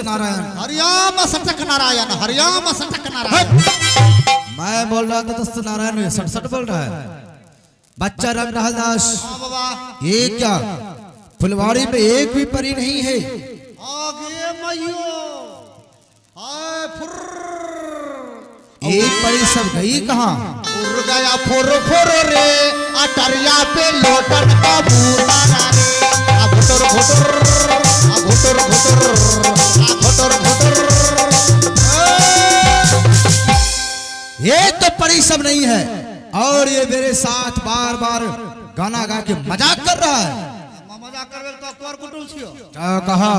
नारायण। हरिओम सटक नारायण, हरिओम सटक नारायण। मैं बोल रहा था दस्त नारायण सट सट बोल रहा है। बच्चा राम रहलदास, हाँ बाबा, ये क्या फुलवाड़ी में एक भी परी नहीं है? आगे मयो हाय फुर एक परी सब गई कहाँ? उड़ गया फुर फुर रे अटरिया पे लोटन का बूता रे। आ घुटुर घुटुर, आ घुटुर घुटुर, आ घुटुर घुटुर। ये तो परी सब नहीं है और ये मेरे साथ बार बार गाना गा के मजाक कर रहा है। मजाक करबे तो कोर कुटुल छियो। क्या कहा?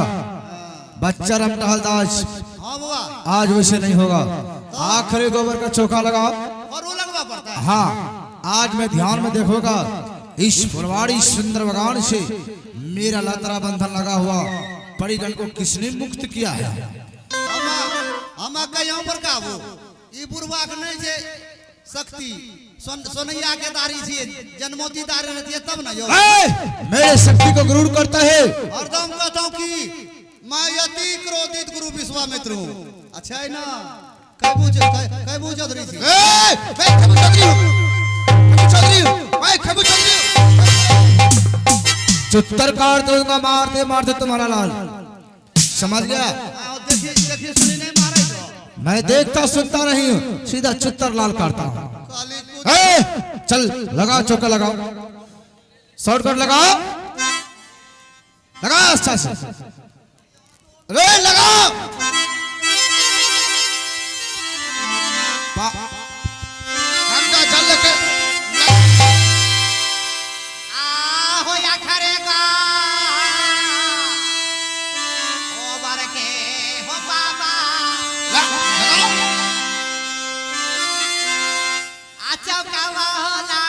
बच्चा राम रहलदास, हाँ बाबा, आज वैसे नहीं होगा। आखिरी गोबर का चौका लगाओ। और वो लगवा पड़ता है। हाँ, आज मैं ध्यान में देखूंगा इस फुलवाड़ी सुंदर बगान से मेरा लातरा बंधन लगा हुआ परिगण को किसने मुक्त किया है? हम कहीं पर का वो ई बुरवा के नहीं जे शक्ति सोनैया के दारी छिए, जन्मोती दारी रहती है तब ना यो। मेरे शक्ति को गुरूर करता है। हरदम कहता हूँ कि मैं अति क्रोधित गुरु विश्वामित्र हूँ। अच्छा है ना? कई बूझ रही थी। चुत्तर काट दूंगा, मारते मारते तुम्हारा लाल। समझ गया? देखिए देखिए, सुनी नहीं मारे तो। मैं देखता सुनता नहीं हूँ, सीधा चुत्तर लाल काटता हूँ। चल लगाओ, चौका लगाओ, शॉर्टकट लगाओ, लगाओ अच्छा से। अरे लगाओ। चल लेके हो या खरेगा ओ बरके हो बाबा आचा कावा होला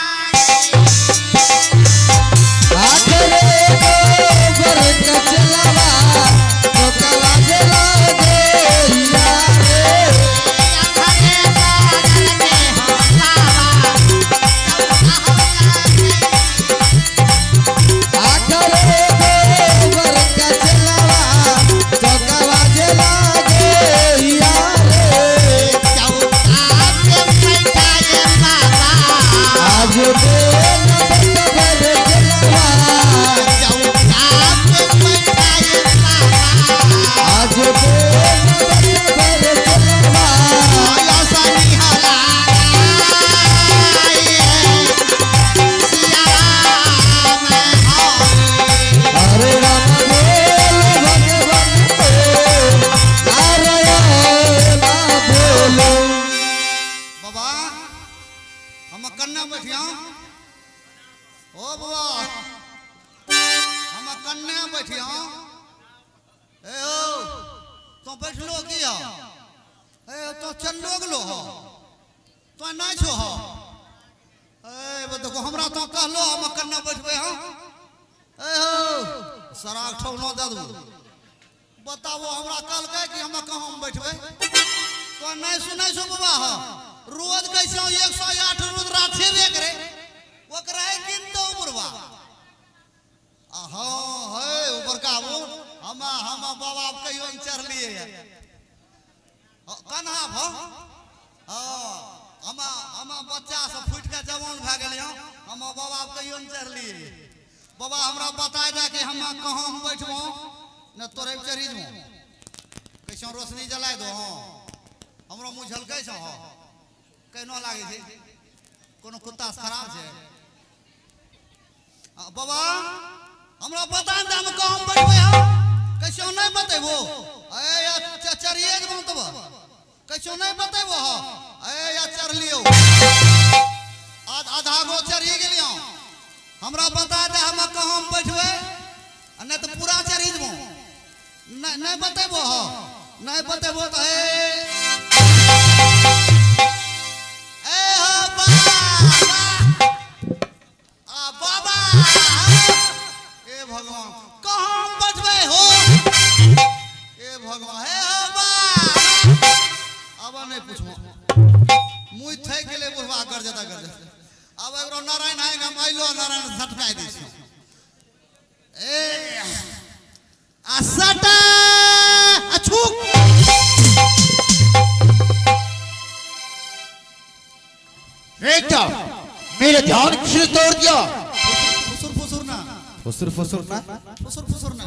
बताओ हमरा कल के कि हम कहां बैठबे तो नहीं सुनै छो बाबा। हो रोज कैसे 108 रुद्राक्षे रे करे ओकरा किंतो बुरवा हां है ऊपर का वो हम बाबा कहियो चढ़ लिए कन्हा भ हां हम बच्चा से फुट के जवान भ गेल हम बाबा कहियो चढ़ लिए। बाबा हमरा बता दे कि हम कहां बैठबो न तोरे चढ़ी जो कैसे रोशनी जलाए दो। हाँ हमरो मुंह झलकै छ केनो लागे छै कोनो कुत्ता खराब छै। बाबा हमरा बता दे हम कहां बैठबे हम कैसे नहीं बतेबो ए चढ़िए जब तब कैसे नहीं बतेबो ए चढ़ लियो आधा गो चढ़ी गेलियो हमरा बता दे हम कहां बैठबे नहीं तो पूरा चढ़ी देबो नहीं बतेबो नहीं बतेबो तो बाबा ए भगवान कहां बैठबे हो ए भगवान हे बाबा अब नहीं पूछबो मुई थे गेले बुढ़वा कर जता अब एकरो नारायण आएगा माइलो नारायण झटकाई दै छै ए असटा अछुक बेटा मेरे ध्यान किसने तोड़ दिया? फुसुर फुसुर ना, फुसुर फुसुर ना, फुसुर फुसुर ना,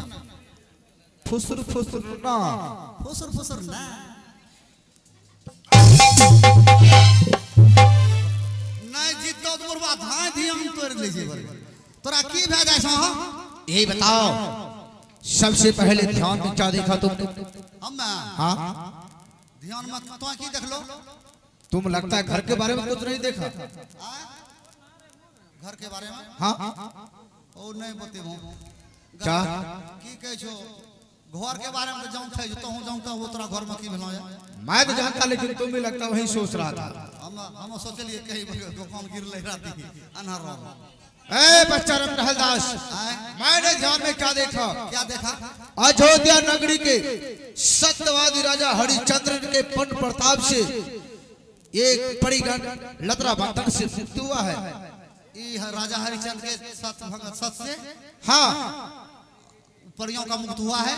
फुसुर फुसुर ना, फुसुर फुसुर ना। नहीं जीतो तो बुरबा धाय धियम तोड़ लीजिए बर। तोरा की भे जाय छ? यही बताओ सबसे पहले ध्यान में क्या देखा तुमने? हम हाँ ध्यान में तो की देख लो? तुम लगता है घर के बारे में कुछ नहीं देखा। घर के बारे में? हाँ ओ नहीं बतेबो। क्या? की कह छो? घर के बारे में जाऊं थे तो हूं जाऊं तो वो तोरा घर में की भेलो है? मैं तो जानता लेकिन तुम भी लगता वही सोच रहा था। हम सोचलिए कहीं दुकान गिर ले राती अनहर रहो। ए बच्चा रहलदास, मैंने ध्यान में क्या देखा? क्या देखा? अयोध्या नगरी के सत्यवादी राजा हरिश्चंद्र के पन प्रताप से एक परिगण लतरा बंधन से मुक्त हुआ है। ये राजा हरिश्चंद्र के सत भगत सत से हाँ परियों का मुक्त हुआ है।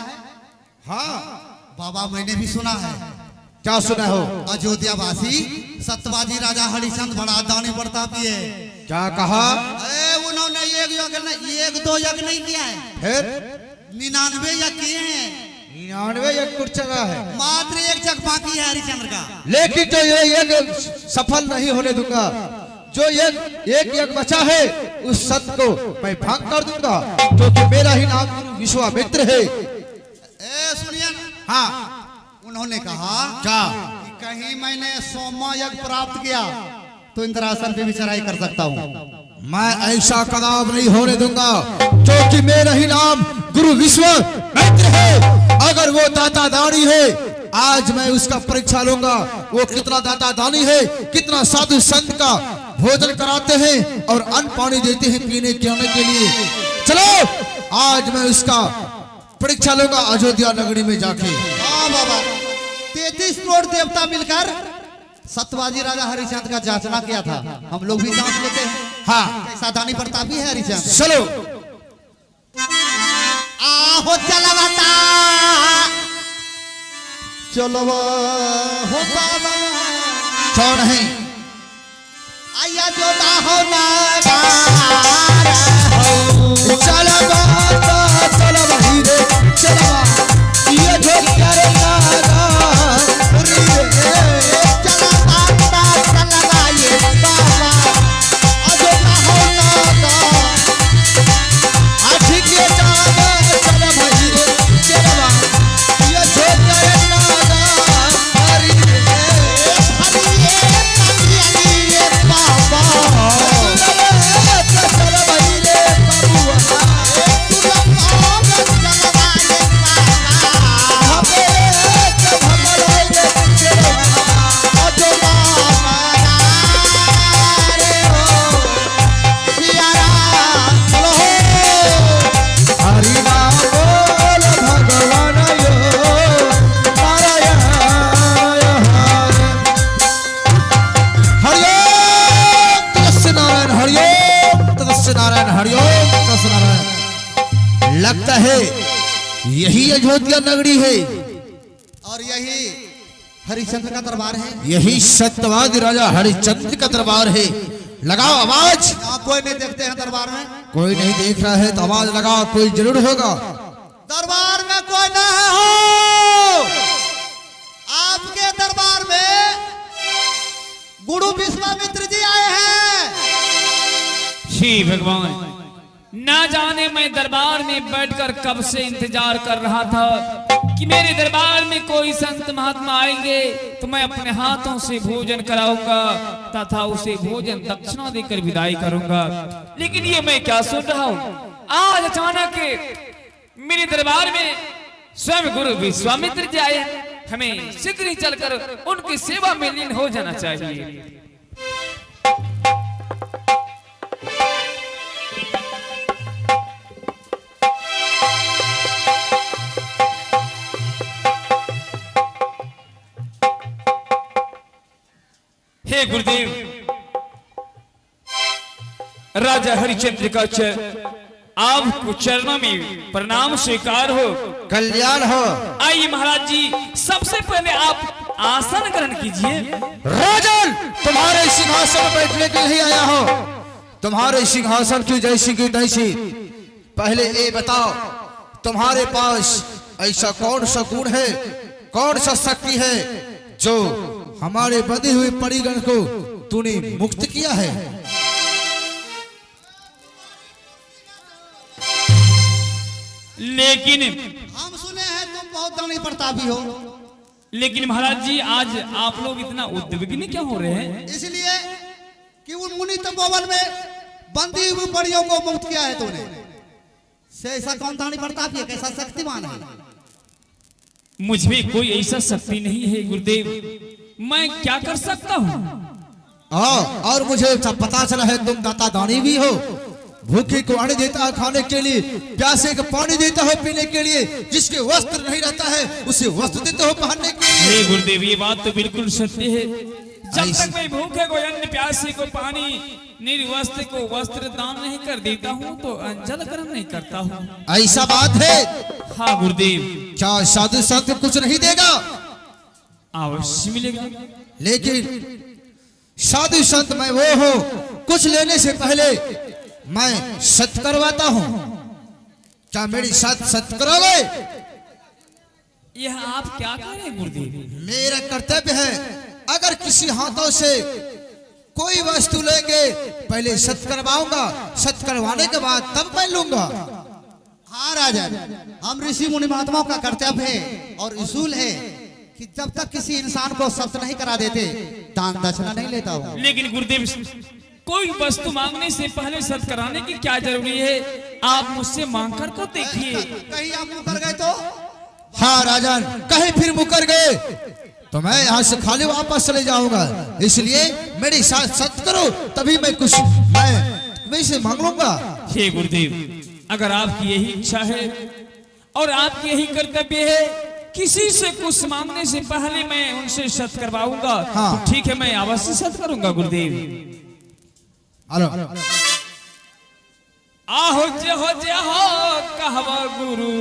हाँ बाबा मैंने भी सुना है। क्या सुना हो? अयोध्या वासी सत्यवादी राजा हरिश्चंद्र बड़ा दानी प्रतापी है। क्या कहा? उन्होंने एक दो यज्ञ नहीं किया है, फिर 99 यज्ञ किए हैं। 99 एक कुछ जगह है, मात्र एक यज्ञ बाकी है हरिश्चंद्र का। लेकिन जो ये यज्ञ सफल नहीं होने दूंगा। जो एक यज्ञ बचा है उस सत्य को मैं भंग कर दूंगा, क्योंकि मेरा ही नाम गुरु विश्वामित्र है। सुनिए, हाँ उन्होंने कहा क्या? कि कहीं मैंने 100वां यज्ञ प्राप्त किया तो इंद्रासन पे भी चढ़ाई कर सकता हूँ। मैं ऐसा कदाप नहीं होने दूंगा, क्योंकि मेरा ही नाम गुरु विश्वामित्र है। अगर वो दाता दानी है, आज मैं उसका परीक्षा लूंगा। वो कितना दाता दानी है, कितना साधु संत का भोजन कराते हैं और अन्न पानी देते हैं पीने के लिए। चलो आज मैं उसका परीक्षा लूंगा अयोध्या नगरी में जाके। हाँ बाबा, 33 करोड़ देवता मिलकर सत्यवादी राजा हरिश्चंद्र का जांचना किया था। हम लोग भी जांच लेते हैं। हाँ कैसा दानी प्रतापी है हरिश्चंद्र। चलो आहो चलवता चलो हो बाबा कौन है? आया जो ना हो ना चलो चलो भाई रे चलो ये जो प्यारे नारा चला बाबा चला ये बाबा अजो ना हो ना ठीक है जाना चलो भाई रे चलो ये जो प्यारे नारा हरी बाबा चलो भाई रे बाबू लगता है यही अयोध्या नगरी है और यही हरिश्चंद्र का दरबार है। यही सत्यवादी राजा हरिश्चंद्र का दरबार है। लगाओ आवाज। यहाँ कोई नहीं देखते हैं दरबार में? कोई नहीं देख रहा है तो आवाज लगाओ, कोई जरूर होगा। दरबार में कोई ना हो। आपके दरबार में गुरु विश्वामित्र जी आए हैं। श्री भगवान, ना जाने मैं दरबार में बैठकर कब से इंतजार कर रहा था कि मेरे दरबार में कोई संत महात्मा आएंगे तो मैं अपने हाथों से भोजन कराऊंगा तथा उसे भोजन दक्षिणा देकर विदाई करूंगा। लेकिन ये मैं क्या सुन रहा हूँ? आज अचानक मेरे दरबार में स्वयं गुरु विश्वामित्र जी आए। हमें शीघ्र ही चलकर उनकी सेवा में लीन हो जाना चाहिए। हे गुरुदेव, राजा हरिश्चंद्र का आपको चरणों में प्रणाम स्वीकार हो। कल्याण हो। आइए महाराज जी, सबसे पहले आप आसन ग्रहण कीजिए। राजन, तुम्हारे सिंहासन सिंहासन में बैठने के लिए आया हो। तुम्हारे सिंहासन की जैसी की तैसी। पहले ये बताओ, तुम्हारे पास ऐसा कौन सा गुण है, कौन सा शक्ति है जो हमारे बंधे हुए परिगण को तूने मुक्त किया है? लेकिन हम सुने हैं तुम बहुत दानी प्रतापी हो, लेकिन महाराज जी आज आप लोग इतना उद्विग्न क्या हो रहे हैं? इसलिए कि उन मुनि तपोवन में बंदी हुई परियों को मुक्त किया है तूने। से ऐसा कौन दानी प्रतापी है, कैसा शक्तिमान है? मुझ में कोई ऐसा शक्ति नहीं है गुरुदेव, मैं क्या कर सकता हूँ? और मुझे सब पता चला है तुम दाता दानी भी हो। भूखे को अन्न देता है खाने के लिए, प्यासे को पानी देता हो पीने के लिए, जिसके वस्त्र नहीं रहता है उसे वस्त्र देते हो पहनने के लिए। हे गुरुदेव, ये बात तो बिल्कुल सत्य है। जब तक मैं भूखे को अन्न, प्यासे को पानी, निर्वस्त्र को वस्त्र दान नहीं कर देता हूँ तो अंजल कर्म नहीं करता हूँ। ऐसा बात है? हाँ गुरुदेव। क्या साधु संत कुछ नहीं देगा? अवश्य मिलेगा। लेकिन साधु संत मैं वो हो, कुछ लेने से पहले मैं सत्य करवाता हूँ। क्या मेरी साथ सत्य करोगे? यह आप क्या कर रहे हैं गुरुदेव? मेरा कर्तव्य है, अगर किसी हाथों से कोई वस्तु लेंगे पहले सत्य करवाऊंगा, सत्य करवाने के बाद तब मैं लूंगा। हाँ राजन, हम ऋषि मुनि महात्माओं का कर्तव्य है और उसूल है कि जब तक किसी इंसान को सत्य नहीं करा देते दान दक्षिणा नहीं लेता हूँ। लेकिन गुरुदेव, कोई वस्तु मांगने से पहले सत्य कराने की क्या जरूरी है? आप मुझसे मांग कर तो देखिए। कहीं आप मुकर गए तो? हाँ राजन, कहीं फिर मुकर गए तो मैं यहाँ से खाली वापस चले जाऊंगा। इसलिए मेरे साथ सत्य करो, तभी मैं कुछ मैं से मांग लूंगा। हे गुरुदेव, अगर आपकी यही इच्छा है और आपकी यही कर्तव्य है, किसी से कुछ मांगने से पहले मैं उनसे सत्य करवाऊंगा। हाँ। तो ठीक है, मैं अवश्य सत्य करूंगा गुरुदेव। हेलो, आहो जे हो कहवा गुरु,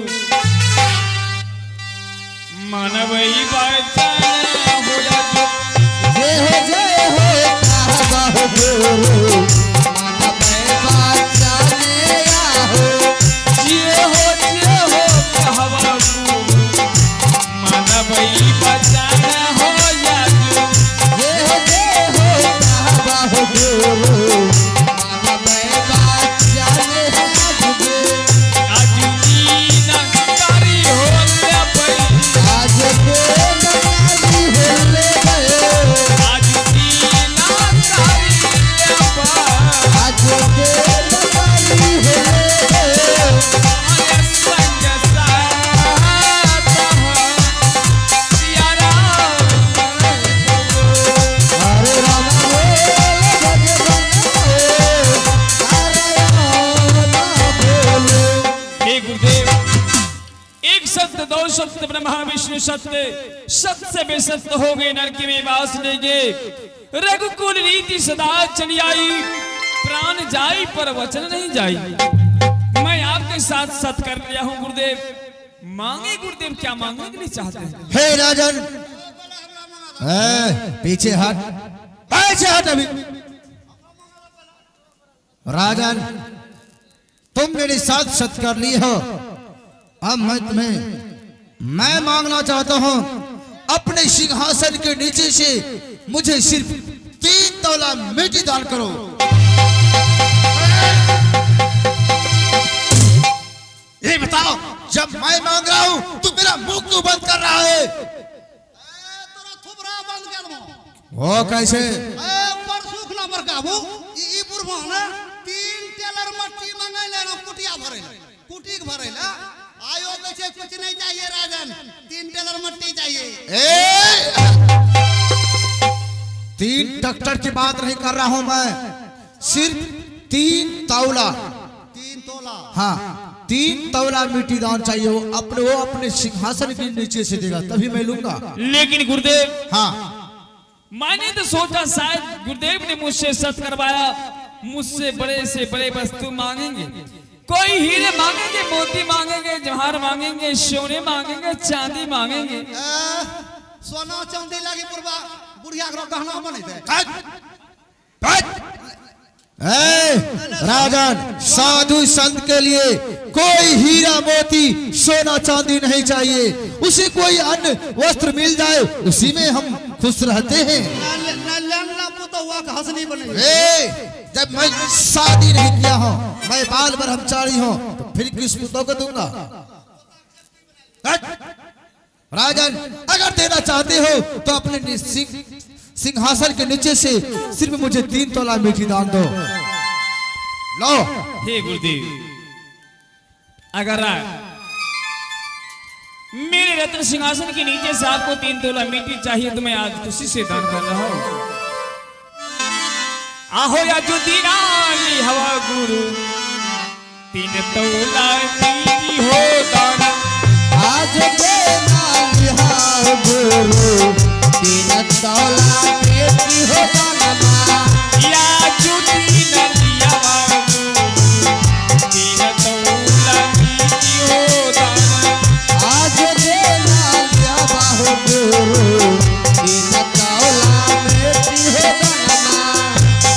मानवई बचन हो जाए। जय हो कहवा गुरु, मानवई बचन आहो। जे हो कहवा गुरु, मानवई बचन हो जाए। जय हो कहवा गुरु, मानवई बचन आहो। आज दीन कारी होले पई, आज को नगारी होले गए, आज दीन कारी अपा, आज को नगारी होले गए। आया संग साथ हो सियारा। हरे राम बोले हरे राम बोले। हे गुरुदेव, एक सत्य, दो सत्य, ब्रह्मा विष्णु सत्य, सत्य से बेसत्य हो गए, नरक में वास लेंगे। रघुकुल रीति सदा चली आई, प्राण जाई पर वचन नहीं जाई। मैं आपके साथ सत्य कर लिया हूँ गुरुदेव। मांगे गुरुदेव, क्या मांगने के लिए चाहते हैं? हे राजन, पीछे हट, पीछे हट अभी। राजन, तुम मेरे साथ सत्य कर ली हो। अब मैं मांगना चाहता हूं, अपने सिंहासन के नीचे से मुझे सिर्फ 3 तोला मिट्टी दान करो। ये बताओ, जब मैं मांग रहा हूं तो मेरा मुंह क्यों बंद कर रहा है? तोरा थुबरा बंद कर दो। वो कैसे? पर सुख ना बरकाबू, ई बुढ़वा ना 3 टेलर मट्टी मंगाई ले ना, कुटिया भरे कुटी के भरे ला। आयो कैसे कुछ नहीं चाहिए राजन, 3 टेलर मट्टी चाहिए। 3 ट्रैक्टर की बात नहीं कर रहा हूं मैं, सिर्फ 3 तौला। 3 तोला? हाँ, 3 तौला मिट्टी दान चाहिए। वो अपने सिंहासन के नीचे से देगा, तभी मैं लूंगा। लेकिन गुरुदेव, हाँ, मैंने तो सोचा शायद गुरुदेव ने मुझसे सत्य करवाया, मुझसे बड़े से बड़े वस्तु मांगेंगे। कोई हीरे मांगेंगे, मोती मांगेंगे, जवाहर मांगेंगे, सोने मांगेंगे, चांदी मांगेंगे। सोना चांदी लगी बुढ़वा, बुढ़िया को गहना बने दे। राजन, साधु संत के लिए कोई हीरा मोती सोना चांदी नहीं चाहिए, उसे कोई अन्य वस्त्र मिल जाए उसी में हम खुश रहते हैं। हंसनी बने जब मैं शादी नहीं किया हूँ, मैं बाल ब्रह्मचारी हूँ, तो फिर किस पुतों को दूंगा? राजन, अगर देना चाहते हो तो अपने सिंहासन के नीचे से सिर्फ मुझे 3 तोला मीठी दान दो। लो। हे गुरुदेव, अगर मेरे रत्न सिंहासन के नीचे से आपको 3 तोला मीठी चाहिए तो मैं आज खुशी से दान कर रहा हूँ। आहो या जो दीनाली हवा गुरु 3 तोला मीठी हो दान। आज दीनाली हवा गुरु 3 तोला मीठी हो दान। या जो दीनाली हवा गुरु 3 तोला मीठी हो दान। आज दीनाली हवा गुरु 3 तोला मीठी हो दान।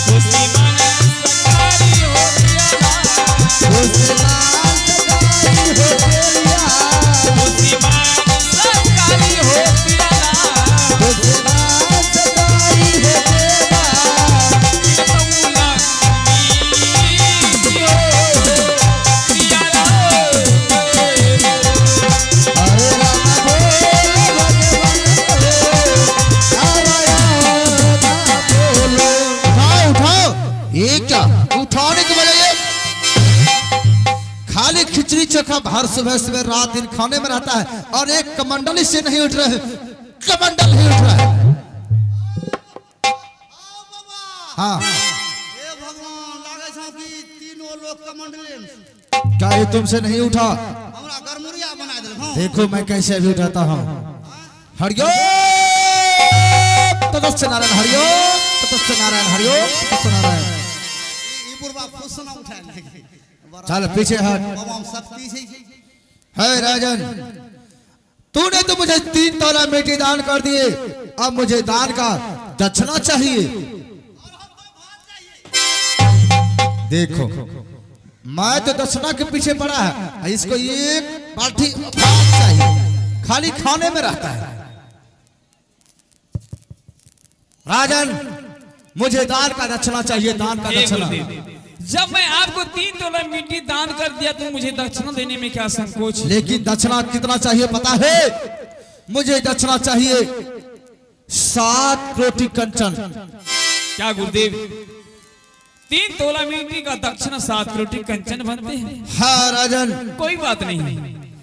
खुशी मन सकारी हो गया, खुशी मन सकारी हो उठाने के बजाय खाली खिचड़ी चोखा बाहर सुबह सुबह रात दिन खाने में रहता है और एक कमंडल से नहीं उठ रहे, कमंडल ही उठ रहा है। हाँ, हे भगवान, लागे छौ कि तीनों लोग कमंडले क्या ये तुमसे नहीं उठा? हमरा गरमुरिया बना दे। हां देखो मैं कैसे अभी उठाता हूँ। हरिओम ततस्थ नारायण, हरिओम ततस्थ नारायण, हरिओम ततस्थ नारायण। ई बुरबा फुसना उठा ले। चल पीछे हट। बाबा हम शक्ति से है राजन, तूने तो मुझे 3 तोला मीठी दान कर दिए, अब मुझे दान का दक्षिणा चाहिए। देखो मैं तो दक्षिणा के पीछे पड़ा है, इसको एक बाल्टी भात चाहिए, खाली खाने में रहता है। राजन, मुझे दान का दक्षिणा चाहिए, दान का हे दक्षिणा। गुरुदेव, जब मैं आपको 3 तोला मीठी दान कर दिया तो मुझे दक्षिणा देने में क्या संकोच? लेकिन दक्षिणा कितना चाहिए पता है? मुझे दक्षिणा चाहिए 7 रोटी कंचन। क्या गुरुदेव, 3 तोला मीठी का दक्षिणा 7 रोटी कंचन बनते हैं? हाँ राजन, कोई बात नहीं,